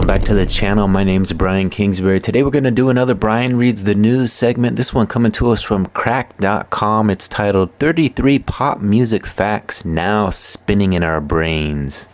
back to the channel. My name's Brian Kingsbury. Today we're going to do another Brian Reads the News segment. This one coming to us from crack.com. It's titled 33 Pop Music Facts Now Spinning in Our Brains.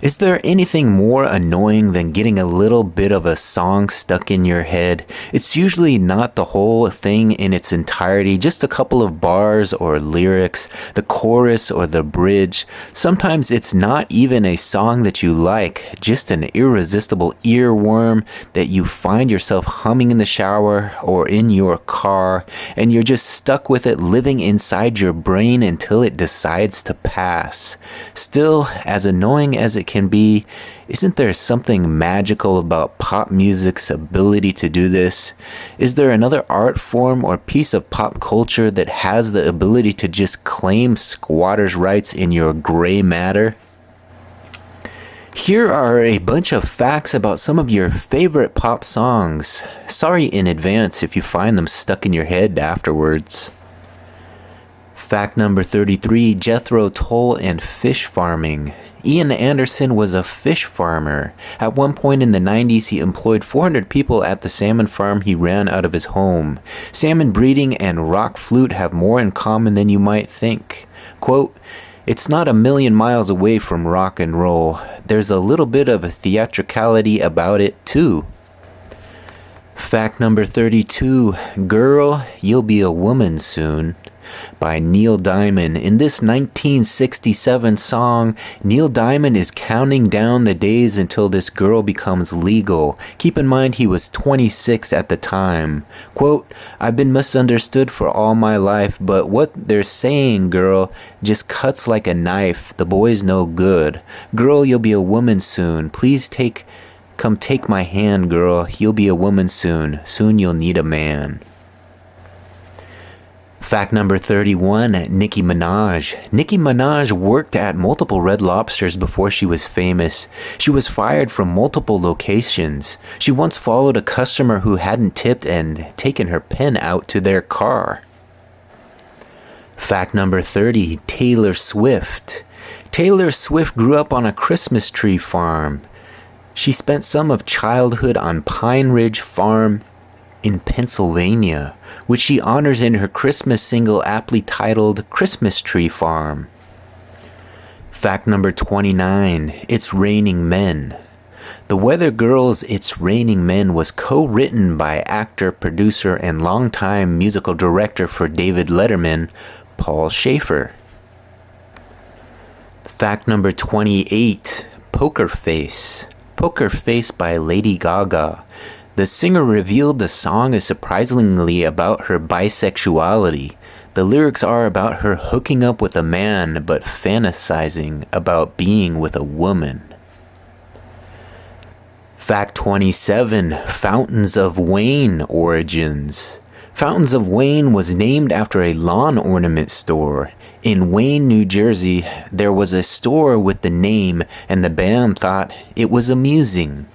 Is there anything more annoying than getting a little bit of a song stuck in your head? It's usually not the whole thing in its entirety, just a couple of bars or lyrics, the chorus or the bridge. Sometimes it's not even a song that you like, just an irresistible earworm that you find yourself humming in the shower or in your car, and you're just stuck with it living inside your brain until it decides to pass. Still, as annoying as it can be, isn't there something magical about pop music's ability to do this? Is there another art form or piece of pop culture that has the ability to just claim squatters' rights in your gray matter? Here are a bunch of facts about some of your favorite pop songs. Sorry in advance if you find them stuck in your head afterwards. Fact number 33, Jethro Tull and fish farming. Ian Anderson was a fish farmer. At one point in the 90s, he employed 400 people at the salmon farm he ran out of his home. Salmon breeding and rock flute have more in common than you might think. Quote, "It's not a million miles away from rock and roll. There's a little bit of a theatricality about it, too." Fact number 32, Girl, You'll Be a Woman Soon, by Neil Diamond. In this 1967 song, Neil Diamond is counting down the days until this girl becomes legal. Keep in mind he was 26 at the time. Quote, "I've been misunderstood for all my life, but what they're saying, girl, just cuts like a knife. The boy's no good. Girl, you'll be a woman soon. Please come take my hand, girl. You'll be a woman soon. Soon you'll need a man." Fact number 31, Nicki Minaj. Nicki Minaj worked at multiple Red Lobsters before she was famous. She was fired from multiple locations. She once followed a customer who hadn't tipped and taken her pen out to their car. Fact number 30, Taylor Swift. Taylor Swift grew up on a Christmas tree farm. She spent some of childhood on Pine Ridge Farm in Pennsylvania, which she honors in her Christmas single aptly titled Christmas Tree Farm. Fact number 29, It's Raining Men. The Weather Girls' It's Raining Men was co-written by actor, producer, and longtime musical director for David Letterman, Paul Schaefer. Fact number 28, Poker Face. Poker Face by Lady Gaga. The singer revealed the song is surprisingly about her bisexuality. The lyrics are about her hooking up with a man but fantasizing about being with a woman. Fact 27, Fountains of Wayne origins. Fountains of Wayne was named after a lawn ornament store. In Wayne, New Jersey, there was a store with the name, and the band thought it was amusing.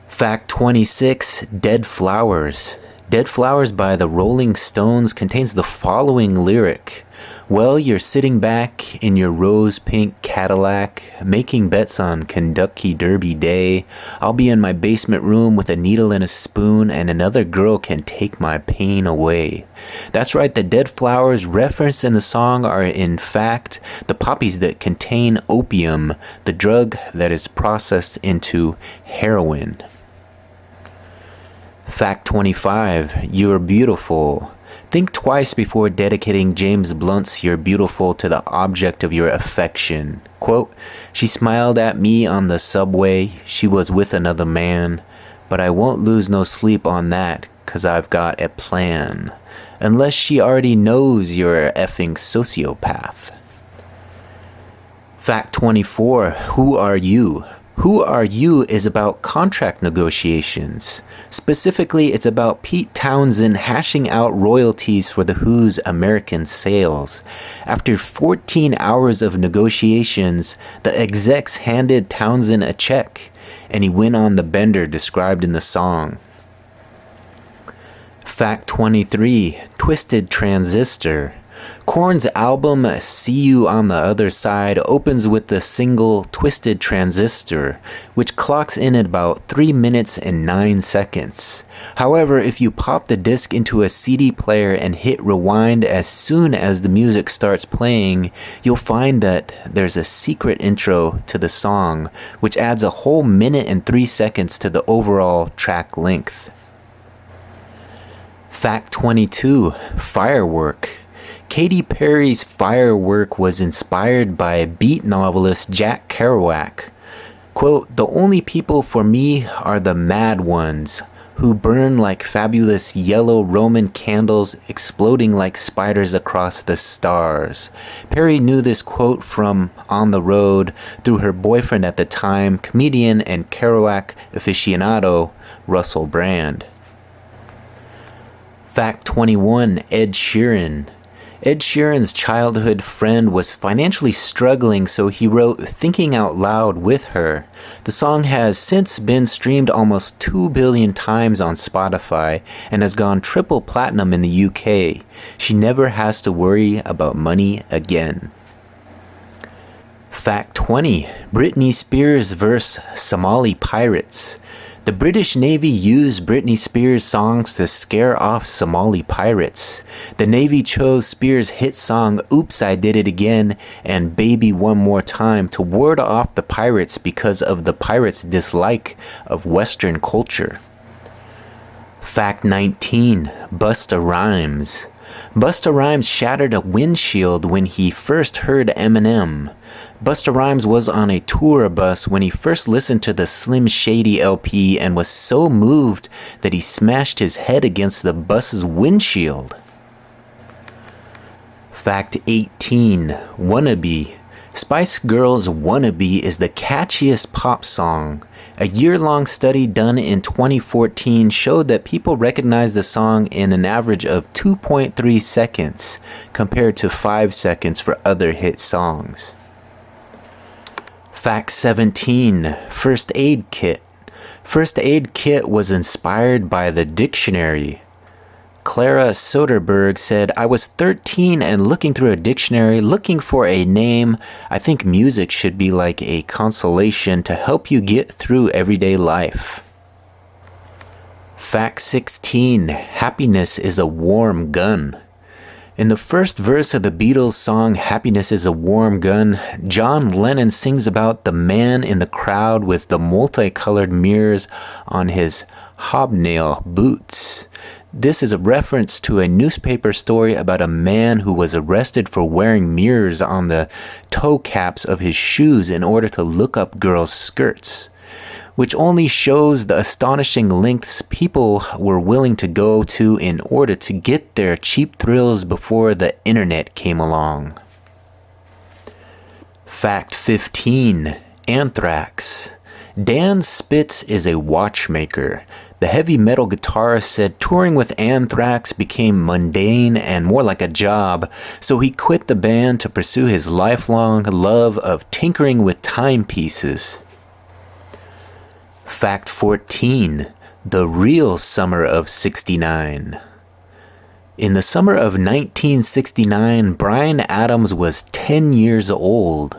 Fact 26, Dead Flowers. Dead Flowers by the Rolling Stones contains the following lyric. "Well, you're sitting back in your rose-pink Cadillac, making bets on Kentucky Derby Day. I'll be in my basement room with a needle and a spoon, and another girl can take my pain away." That's right, the dead flowers referenced in the song are in fact the poppies that contain opium, the drug that is processed into heroin. Fact 25, You're Beautiful. Think twice before dedicating James Blunt's You're Beautiful to the object of your affection. Quote, "She smiled at me on the subway. She was with another man. But I won't lose no sleep on that, 'cause I've got a plan. Unless she already knows you're a effing sociopath." Fact 24, Who Are You? Who Are You is about contract negotiations. Specifically, it's about Pete Townsend hashing out royalties for The Who's American sales. After 14 hours of negotiations, the execs handed Townsend a check, and he went on the bender described in the song. Fact 23, Twisted Transistor. Korn's album See You on the Other Side opens with the single Twisted Transistor, which clocks in at about 3 minutes and 9 seconds. However, if you pop the disc into a CD player and hit rewind as soon as the music starts playing, you'll find that there's a secret intro to the song, which adds a whole minute and 3 seconds to the overall track length. Fact 22, Firework. Katy Perry's Firework was inspired by beat novelist Jack Kerouac. Quote, "The only people for me are the mad ones, who burn like fabulous yellow Roman candles exploding like spiders across the stars." Perry knew this quote from On the Road through her boyfriend at the time, comedian and Kerouac aficionado Russell Brand. Fact 21, Ed Sheeran. Ed Sheeran's childhood friend was financially struggling, so he wrote Thinking Out Loud with her. The song has since been streamed almost 2 billion times on Spotify and has gone triple platinum in the UK. She never has to worry about money again. Fact 20. Britney Spears vs. Somali Pirates. The British Navy used Britney Spears' songs to scare off Somali pirates. The Navy chose Spears' hit song Oops, I Did It Again and Baby One More Time to ward off the pirates because of the pirates' dislike of Western culture. Fact 19. Busta Rhymes. Busta Rhymes shattered a windshield when he first heard Eminem. Busta Rhymes was on a tour bus when he first listened to the Slim Shady LP and was so moved that he smashed his head against the bus's windshield. Fact 18. Wannabe. Spice Girls' Wannabe is the catchiest pop song. A year-long study done in 2014 showed that people recognize the song in an average of 2.3 seconds compared to 5 seconds for other hit songs. Fact 17. First Aid Kit. First Aid Kit was inspired by the dictionary. Clara Soderbergh said, "I was 13 and looking through a dictionary looking for a name. I think music should be like a consolation to help you get through everyday life." Fact 16. Happiness is a warm gun. In the first verse of the Beatles' song Happiness is a Warm Gun, John Lennon sings about the man in the crowd with the multicolored mirrors on his hobnail boots. This is a reference to a newspaper story about a man who was arrested for wearing mirrors on the toe caps of his shoes in order to look up girls' skirts, which only shows the astonishing lengths people were willing to go to in order to get their cheap thrills before the internet came along. Fact 15. Anthrax. Dan Spitz is a watchmaker. The heavy metal guitarist said touring with Anthrax became mundane and more like a job, so he quit the band to pursue his lifelong love of tinkering with timepieces. Fact 14. The real summer of '69. In the summer of 1969, Bryan Adams was 10 years old.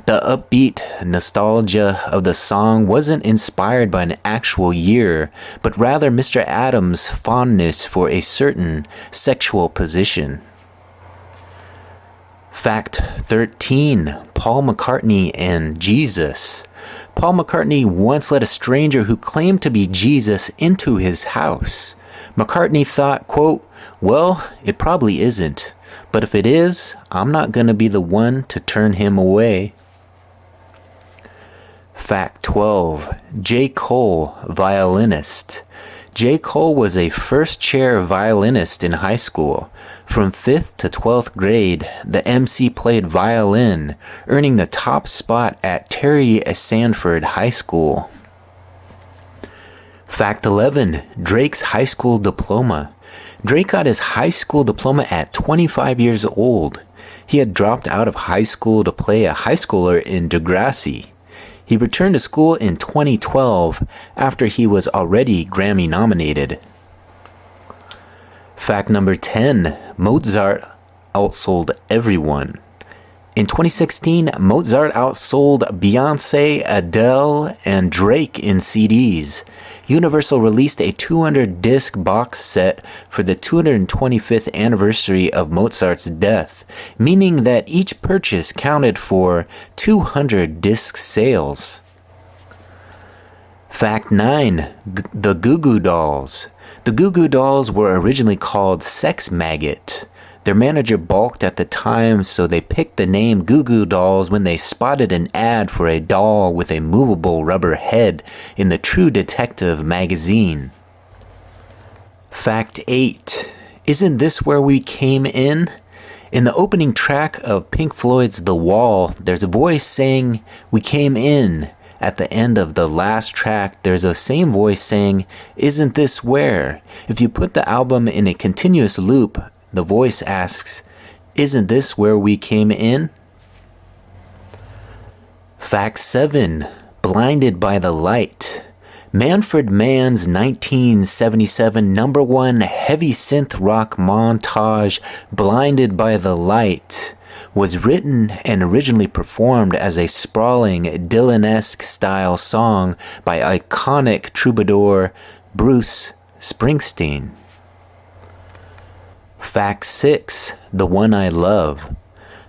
The upbeat nostalgia of the song wasn't inspired by an actual year, but rather Mr. Adams' fondness for a certain sexual position. Fact 13. Paul McCartney and Jesus. Paul McCartney once let a stranger who claimed to be Jesus into his house. McCartney thought, quote, "Well, it probably isn't, but if it is, I'm not going to be the one to turn him away." Fact 12. J. Cole, violinist. J. Cole was a first-chair violinist in high school. From 5th to 12th grade, the MC played violin, earning the top spot at Terry Sanford High School. Fact 11. Drake's high school diploma. Drake got his high school diploma at 25 years old. He had dropped out of high school to play a high schooler in Degrassi. He returned to school in 2012 after he was already Grammy nominated. Fact number 10. Mozart outsold everyone. In 2016, Mozart outsold Beyoncé, Adele, and Drake in CDs. Universal released a 200-disc box set for the 225th anniversary of Mozart's death, meaning that each purchase counted for 200 disc sales. Fact 9. The Goo Goo Dolls. The Goo Goo Dolls were originally called Sex Maggot. Their manager balked at the time, so they picked the name Goo Goo Dolls when they spotted an ad for a doll with a movable rubber head in the True Detective magazine. Fact 8. Isn't this where we came in? In the opening track of Pink Floyd's The Wall, there's a voice saying, "We came in." At the end of the last track, there's a same voice saying, "Isn't this where?" If you put the album in a continuous loop, the voice asks, "Isn't this where we came in?" Fact 7. Blinded by the Light. Manfred Mann's 1977 #1 heavy synth rock montage, Blinded by the Light, was written and originally performed as a sprawling Dylan-esque style song by iconic troubadour Bruce Springsteen. Fact 6. The One I Love.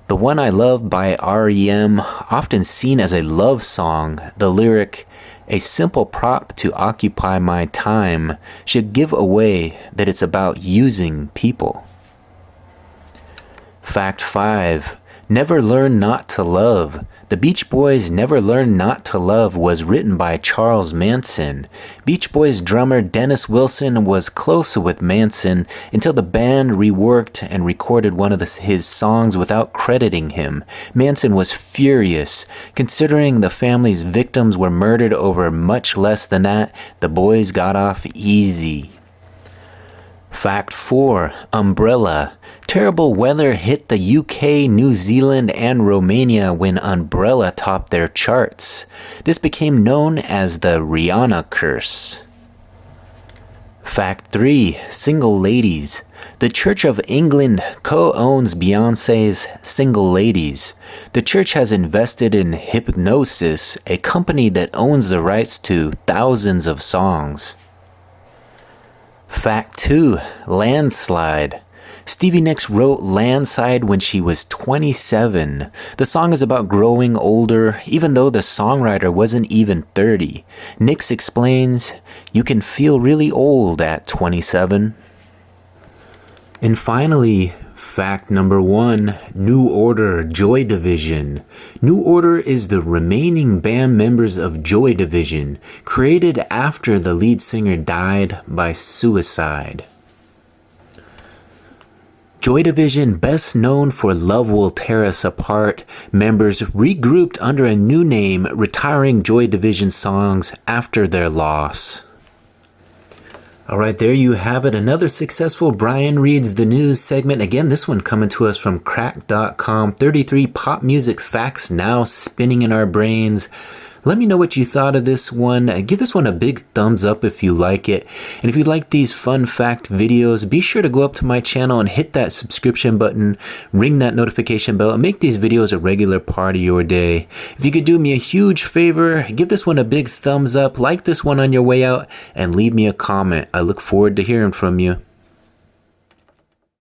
The One I Love by R.E.M., often seen as a love song, the lyric, "A simple prop to occupy my time," should give away that it's about using people. Fact 5. Never Learn Not to Love. The Beach Boys' Never Learn Not to Love was written by Charles Manson. Beach Boys drummer Dennis Wilson was close with Manson until the band reworked and recorded one of his songs without crediting him. Manson was furious. Considering the family's victims were murdered over much less than that, the boys got off easy. Fact 4. Umbrella. Terrible weather hit the UK, New Zealand, and Romania when Umbrella topped their charts. This became known as the Rihanna curse. Fact 3. Single Ladies. The Church of England co-owns Beyoncé's Single Ladies. The church has invested in Hypnosis, a company that owns the rights to thousands of songs. Fact 2. Landslide. Stevie Nicks wrote Landslide when she was 27. The song is about growing older, even though the songwriter wasn't even 30. Nicks explains, "You can feel really old at 27. And finally, fact number 1, New Order, Joy Division. New Order is the remaining band members of Joy Division, created after the lead singer died by suicide. Joy Division, best known for Love Will Tear Us Apart, members regrouped under a new name, retiring Joy Division songs after their loss. Alright, there you have it. Another successful Brian Reads the News segment. Again, this one coming to us from crack.com. 33 pop music facts now spinning in our brains. Let me know what you thought of this one. Give this one a big thumbs up if you like it. And if you like these fun fact videos, be sure to go up to my channel and hit that subscription button, ring that notification bell, and make these videos a regular part of your day. If you could do me a huge favor, give this one a big thumbs up, like this one on your way out, and leave me a comment. I look forward to hearing from you.